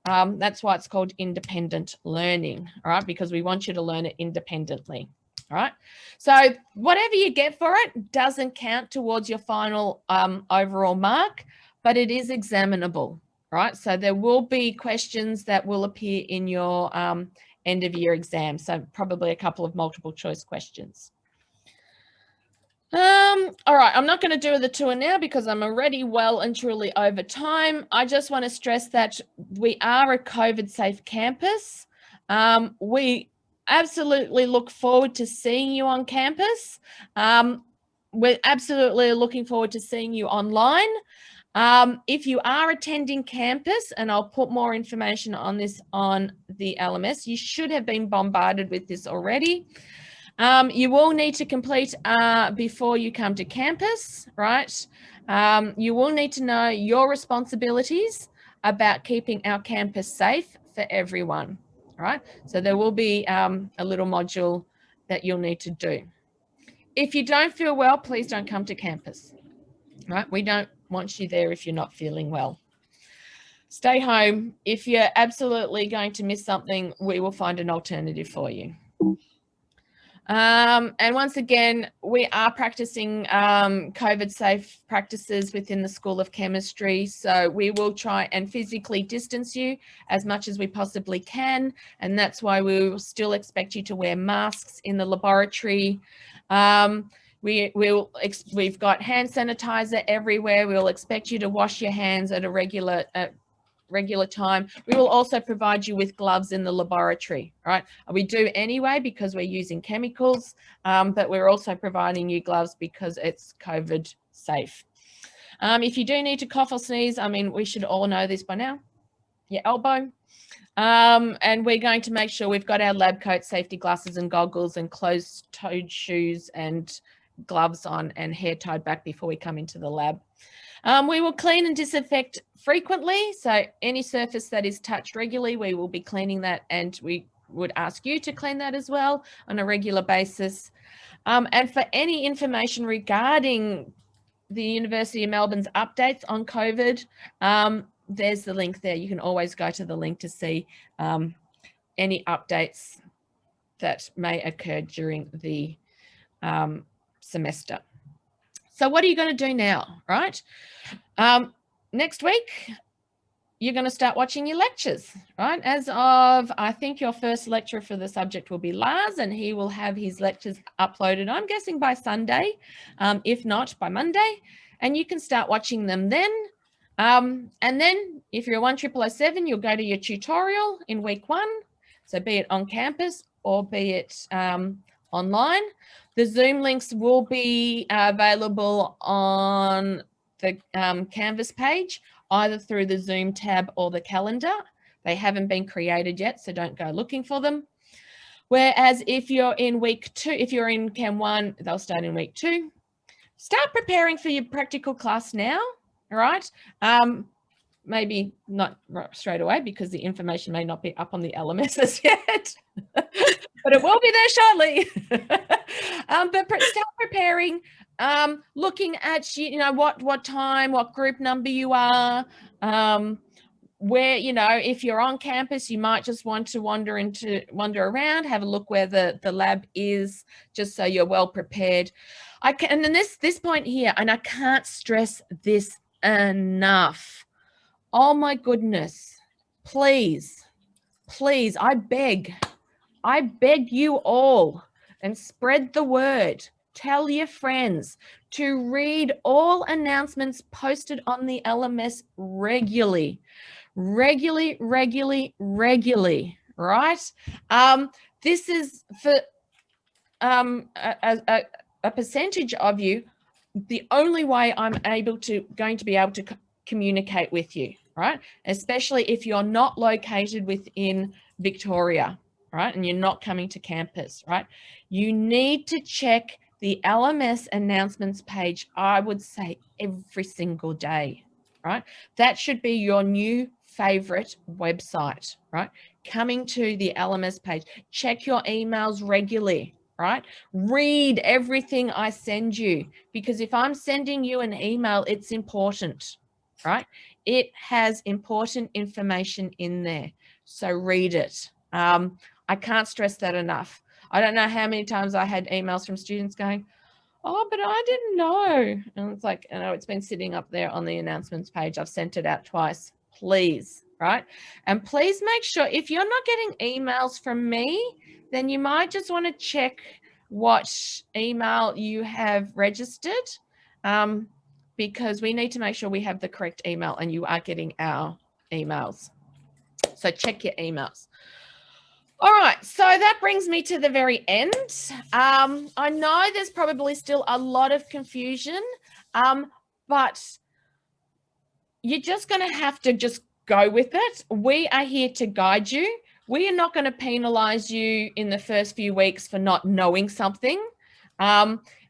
that's why it's called independent learning, all right? Because we want you to learn it independently, all right? So whatever you get for it doesn't count towards your final overall mark, but it is examinable, right? So there will be questions that will appear in your end of year exam. So probably a couple of multiple choice questions. All right, I'm not going to do the tour now because I'm already well and truly over time. I just want to stress that we are a COVID safe campus. We absolutely look forward to seeing you on campus. We're absolutely looking forward to seeing you online. If you are attending campus, and I'll put more information on this on the LMS, you should have been bombarded with this already. You will need to complete before you come to campus, right? You will need to know your responsibilities about keeping our campus safe for everyone, right? So there will be a little module that you'll need to do. If you don't feel well, please don't come to campus, right? We don't want you there if you're not feeling well. Stay home. If you're absolutely going to miss something, we will find an alternative for you. And once again, we are practicing COVID safe practices within the School of Chemistry. So we will try and physically distance you as much as we possibly can. And that's why we will still expect you to wear masks in the laboratory. We've got hand sanitizer everywhere. We'll expect you to wash your hands at a regular time. We will also provide you with gloves in the laboratory, right? We do anyway because we're using chemicals, but we're also providing you gloves because it's COVID safe. If you do need to cough or sneeze, I mean, we should all know this by now, your elbow. And we're going to make sure we've got our lab coat, safety glasses and goggles and closed-toed shoes and gloves on and hair tied back before we come into the lab. We will clean and disinfect frequently. So any surface that is touched regularly, we will be cleaning that, and we would ask you to clean that as well on a regular basis. And for any information regarding the University of Melbourne's updates on COVID, there's the link there. You can always go to the link to see any updates that may occur during the semester. So what are you going to do now, right? Next week, you're going to start watching your lectures, right? As of, I think your first lecturer for the subject will be Lars, and he will have his lectures uploaded, I'm guessing by Sunday, if not by Monday, and you can start watching them then. And then if you're 10007, you'll go to your tutorial in week 1. So be it on campus or be it online. The Zoom links will be available on the Canvas page, either through the Zoom tab or the calendar. They haven't been created yet, so don't go looking for them. Whereas if you're in week 2, if you're in Chem 1, they'll start in week 2. Start preparing for your practical class now, all right? Maybe not straight away because the information may not be up on the LMSs yet, but it will be there shortly. But start preparing, looking at, you know, what time, what group number you are, where, you know, if you're on campus, you might just want to wander around, have a look where the lab is, just so you're well prepared. And then this point here, and I can't stress this enough. Oh my goodness, please, I beg you all, and spread the word. Tell your friends to read all announcements posted on the LMS regularly, right? This is for a percentage of you, the only way I'm going to be able to communicate with you, right? Especially if you're not located within Victoria, right? And you're not coming to campus, right? You need to check the LMS announcements page, I would say every single day, right? That should be your new favorite website, right? Coming to the LMS page, check your emails regularly, right? Read everything I send you, because if I'm sending you an email, it's important, right? It has important information in there. So read it. I can't stress that enough. I don't know how many times I had emails from students going, oh, but I didn't know. And it's like, you know, it's been sitting up there on the announcements page. I've sent it out twice, please, right? And please make sure if you're not getting emails from me, then you might just want to check what email you have registered, because we need to make sure we have the correct email and you are getting our emails. So check your emails. All right, so that brings me to the very end. I know there's probably still a lot of confusion, but you're just going to have to just go with it. We are here to guide you. We are not going to penalize you in the first few weeks for not knowing something.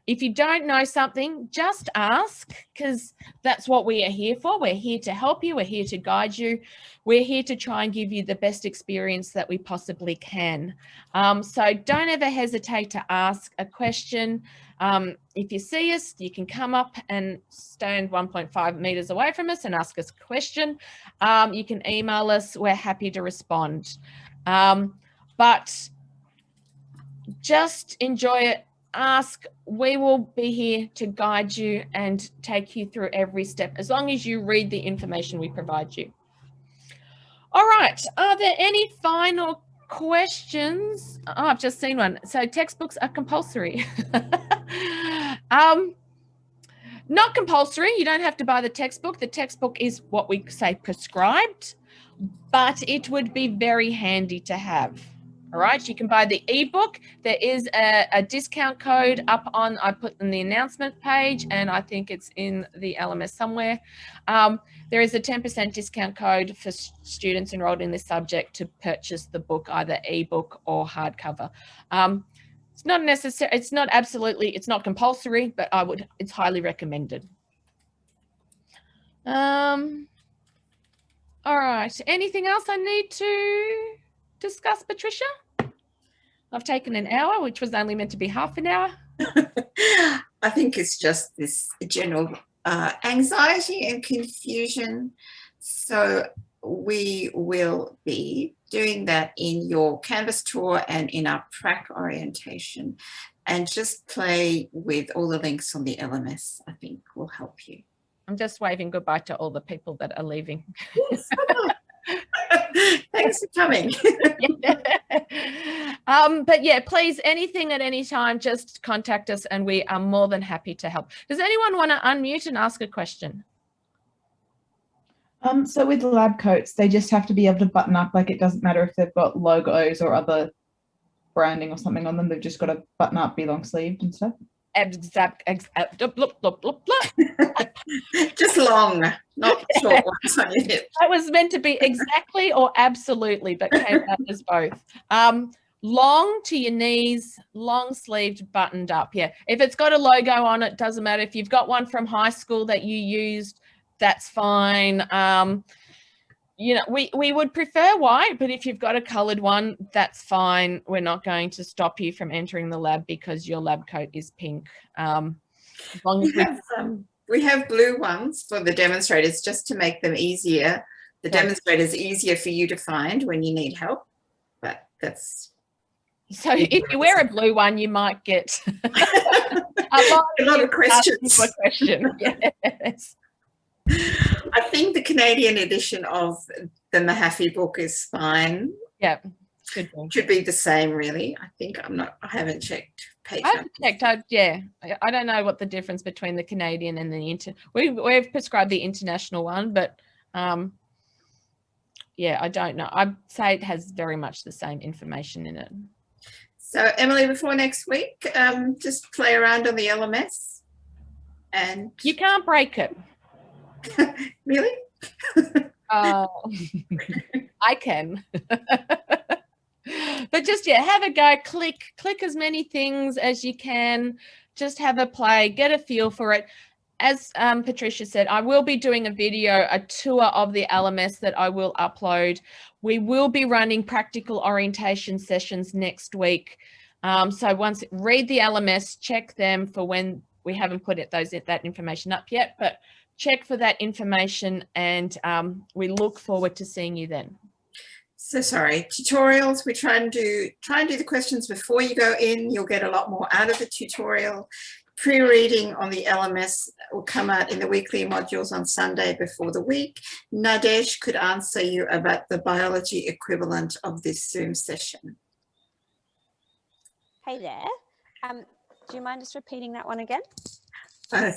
If you don't know something, just ask, because that's what we are here for. We're here to help you. We're here to guide you. We're here to try and give you the best experience that we possibly can. So don't ever hesitate to ask a question. If you see us, you can come up and stand 1.5 meters away from us and ask us a question. You can email us. We're happy to respond. But just enjoy it. Ask. We will be here to guide you and take you through every step as long as you read the information we provide you. All right. Are there any final questions? Oh, I've just seen one. So textbooks are compulsory. Not compulsory. You don't have to buy the textbook. The textbook is what we say prescribed, but it would be very handy to have. All right, you can buy the ebook. There is a discount code up on, I put in the announcement page, and I think it's in the LMS somewhere. There is a 10% discount code for students enrolled in this subject to purchase the book, either ebook or hardcover. It's not necessary. It's not absolutely. It's not compulsory, but it's highly recommended. All right. Anything else I need to discuss, Patricia? I've taken an hour, which was only meant to be half an hour. I think it's just this general anxiety and confusion. So we will be doing that in your Canvas tour and in our prac orientation, and just play with all the links on the LMS, I think will help you. I'm just waving goodbye to all the people that are leaving. Yes. Thanks for coming. But yeah, please, anything at any time, just contact us and we are more than happy to help. Does anyone want to unmute and ask a question? So with lab coats, they just have to be able to button up. Like, it doesn't matter if they've got logos or other branding or something on them. They've just got to button up, be long sleeved and stuff. Just long, not short ones on your hip. That was meant to be exactly or absolutely, but came out as both. Long to your knees, long sleeved, buttoned up. Yeah, if it's got a logo on it, doesn't matter. If you've got one from high school that you used, that's fine. You know, we would prefer white, but if you've got a coloured one, that's fine. We're not going to stop you from entering the lab because your lab coat is pink. As long as we have blue ones for the demonstrators just to make them easier. The demonstrators easier for you to find when you need help. But that's... So if you wear a blue one, you might get a lot of questions. Yes. I think the Canadian edition of the Mahaffey book is fine. Yeah, should be the same, really. I think I haven't checked. I haven't checked. I don't know what the difference between the Canadian and the we've prescribed the international one, but yeah, I don't know. I'd say it has very much the same information in it. So Emily, before next week, just play around on the LMS, and you can't break it. Really? I can. But just, yeah, have a go, click as many things as you can, just have a play, get a feel for it. As Patricia said, I will be doing a tour of the LMS that I will upload. We will be running practical orientation sessions next week. So read the LMS, check them for when we haven't put that information up yet, but check for that information, and we look forward to seeing you then. So sorry, tutorials, we try and do the questions before you go in. You'll get a lot more out of the tutorial. Pre-reading on the LMS will come out in the weekly modules on Sunday before the week. Nadesh could answer you about the biology equivalent of this Zoom session. Hey there. Do you mind just repeating that one again?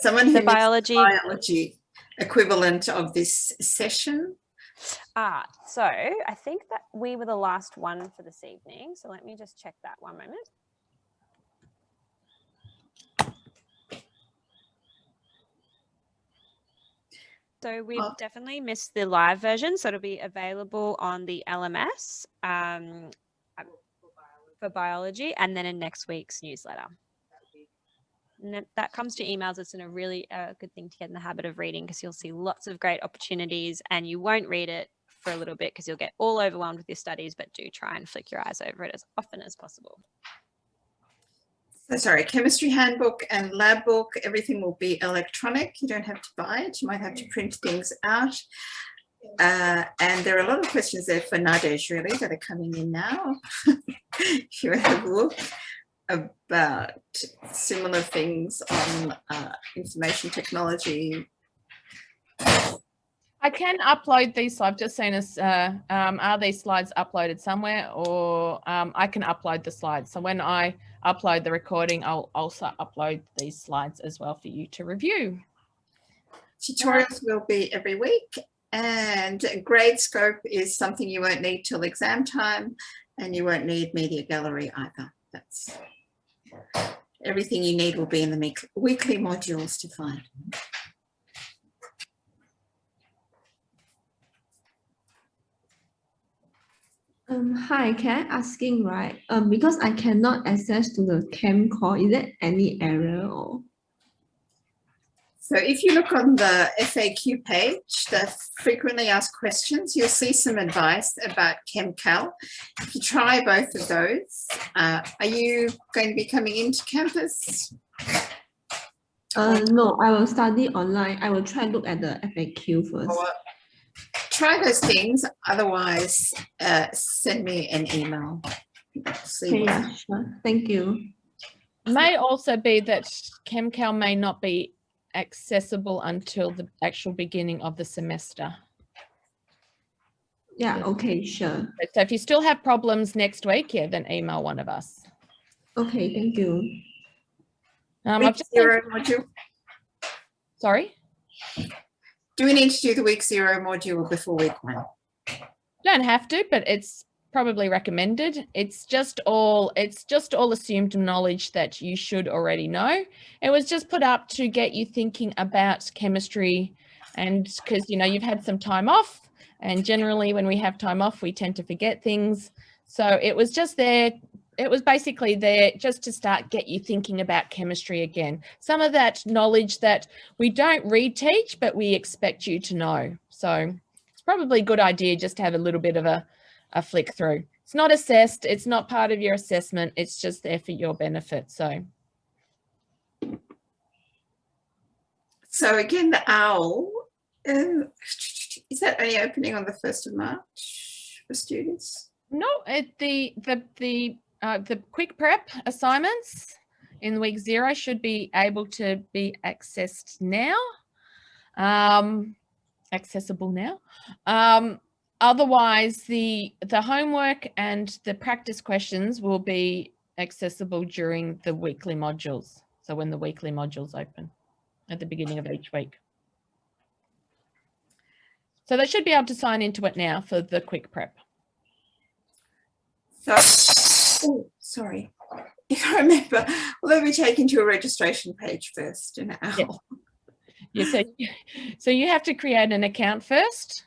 Someone who the biology equivalent of this session. So I think that we were the last one for this evening. So let me just check that one moment. So we've definitely missed the live version. So it'll be available on the LMS for biology, and then in next week's newsletter. And that comes to emails. It's a really good thing to get in the habit of reading, because you'll see lots of great opportunities, and you won't read it for a little bit because you'll get all overwhelmed with your studies, but do try and flick your eyes over it as often as possible. Sorry, chemistry handbook and lab book, everything will be electronic. You don't have to buy it. You might have to print things out. And there are a lot of questions there for Nadej, really, that are coming in now. If you have a look about similar things on information technology. I can upload these. So I've just seen us, are these slides uploaded somewhere, or I can upload the slides. So when I upload the recording, I'll also upload these slides as well for you to review. Tutorials will be every week, and grade scope is something you won't need till exam time, and you won't need media gallery either. That's everything you need will be in the weekly modules to find. Hi, can I asking, right? Because I cannot access to the cam call, is there any error or? So if you look on the FAQ page, the frequently asked questions, you'll see some advice about ChemCal. If you try both of those, are you going to be coming into campus? No, I will study online. I will try to look at the FAQ first. Or try those things, otherwise send me an email. Okay, yeah, sure. Thank you. May also be that ChemCal may not be accessible until the actual beginning of the semester. Yeah, okay, sure. So if you still have problems next week, yeah, then email one of us. Okay, thank you. Week zero module. Sorry? Do we need to do the week zero module before week one? Don't have to, but it's probably recommended. It's just all assumed knowledge that you should already know. It was just put up to get you thinking about chemistry, and because you've had some time off, and generally when we have time off we tend to forget things. So it was just there. It was basically there just to get you thinking about chemistry again. Some of that knowledge that we don't reteach, but we expect you to know. So it's probably a good idea just to have a little bit of a flick through. It's not assessed. It's not part of your assessment. It's just there for your benefit. So again, the OWL, is that only opening on the 1st of March for students? no, the quick prep assignments in week 0 should be able to be accessed now, accessible now. Otherwise, the homework and the practice questions will be accessible during the weekly modules. So when the weekly modules open at the beginning of each week. So they should be able to sign into it now for the quick prep. So, sorry, if I remember, will they be taken to a registration page first in OWL? Yeah, so you have to create an account first.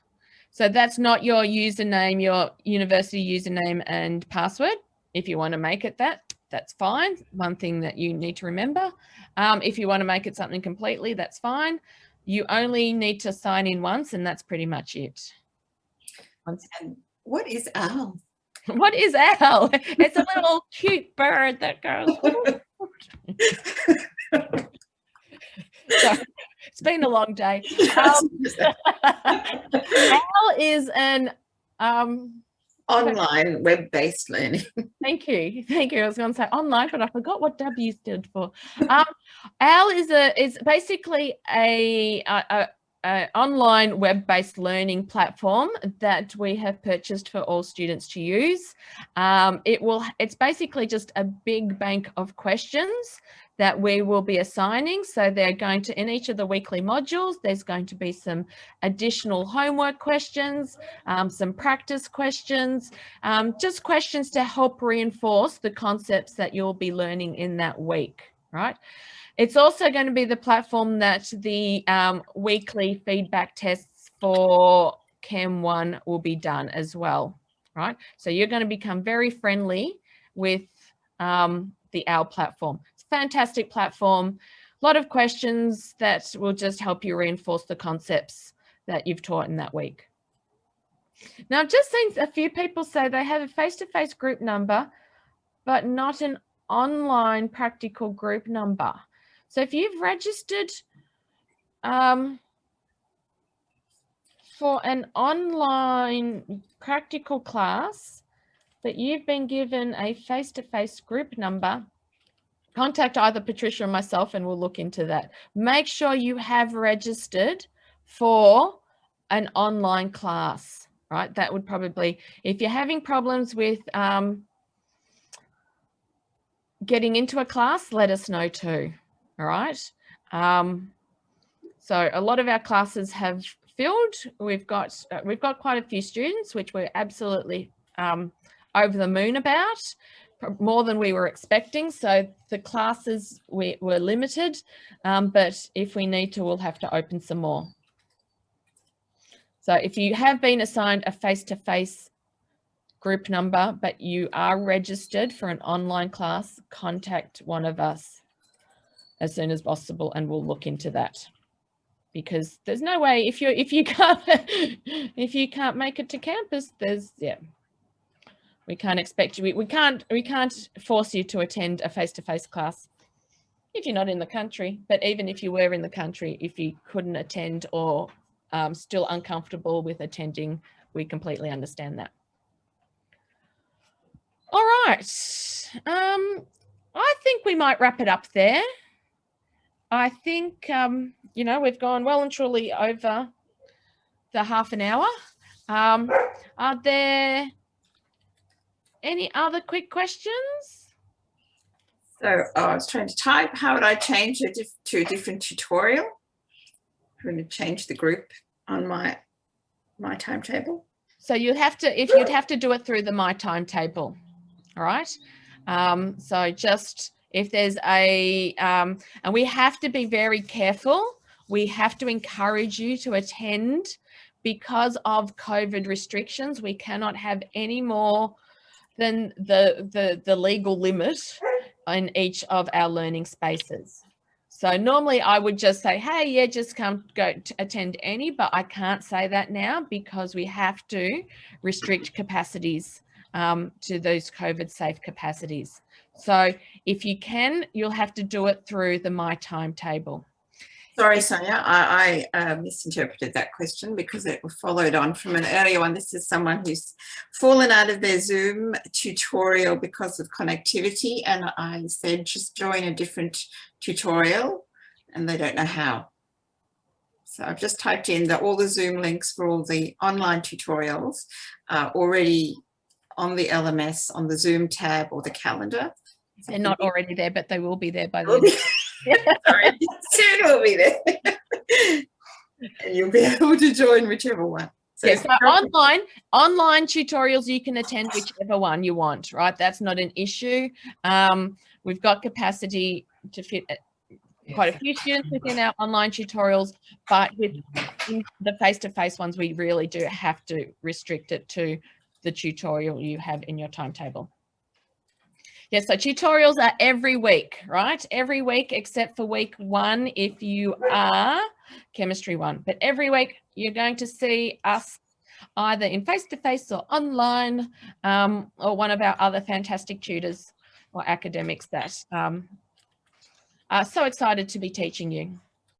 So that's not your username, your university username and password. If you want to make it that's fine. One thing that you need to remember, if you want to make it something completely, that's fine. You only need to sign in once, and that's pretty much it. And what is OWL? What is OWL? It's a little cute bird that goes. Sorry, it's been a long day. OWL is an online web-based learning. Thank you. I was going to say online, but I forgot what W stood for. OWL is basically a online web-based learning platform that we have purchased for all students to use. It's basically just a big bank of questions that we will be assigning. So they're going to, in each of the weekly modules, there's going to be some additional homework questions, some practice questions, just questions to help reinforce the concepts that you'll be learning in that week, right? It's also going to be the platform that the weekly feedback tests for Chem 1 will be done as well, right? So you're going to become very friendly with the OWL platform. It's a fantastic platform, a lot of questions that will just help you reinforce the concepts that you've taught in that week. Now, I've just seen a few people say they have a face-to-face group number, but not an online practical group number. So if you've registered for an online practical class, but you've been given a face-to-face group number, contact either Patricia or myself and we'll look into that. Make sure you have registered for an online class, right? That would probably, if you're having problems with getting into a class, let us know too, all right? So a lot of our classes have filled. We've got quite a few students, which we're absolutely over the moon about, more than we were expecting. So the classes were limited, but if we need to, we'll have to open some more. So if you have been assigned a face-to-face group number, but you are registered for an online class, contact one of us as soon as possible and we'll look into that. Because there's no way if you can't make it to campus, we can't expect you. We can't force you to attend a face-to-face class if you're not in the country. But even if you were in the country, if you couldn't attend or still uncomfortable with attending, we completely understand that. All right, I think we might wrap it up there. I think, you know, we've gone well and truly over the half an hour. Are there any other quick questions? So I was trying to type, how would I change it to a different tutorial? I'm going to change the group on my timetable. So you'd have to do it through the My Timetable, all right? So just if there's and we have to be very careful. We have to encourage you to attend because of COVID restrictions. We cannot have any more than the legal limit in each of our learning spaces. So normally I would just say, hey, yeah, just go to attend any, but I can't say that now because we have to restrict capacities to those COVID safe capacities. So if you can, you'll have to do it through the My Timetable. Sorry, Sonia, I misinterpreted that question because it followed on from an earlier one. This is someone who's fallen out of their Zoom tutorial because of connectivity, and I said just join a different tutorial, and they don't know how. So I've just typed in that all the Zoom links for all the online tutorials are already on the LMS, on the Zoom tab or the calendar. They're not already there, but they will be there by the end. Sorry, soon we'll be there. And you'll be able to join whichever one. So, yeah, so online tutorials, you can attend whichever one you want, right? That's not an issue. We've got capacity to fit quite a few students within our online tutorials, but with the face-to-face ones, we really do have to restrict it to the tutorial you have in your timetable. Yes, so tutorials are every week, right? Every week except for week 1 if you are chemistry 1. But every week you're going to see us either in face-to-face or online, or one of our other fantastic tutors or academics that are so excited to be teaching you.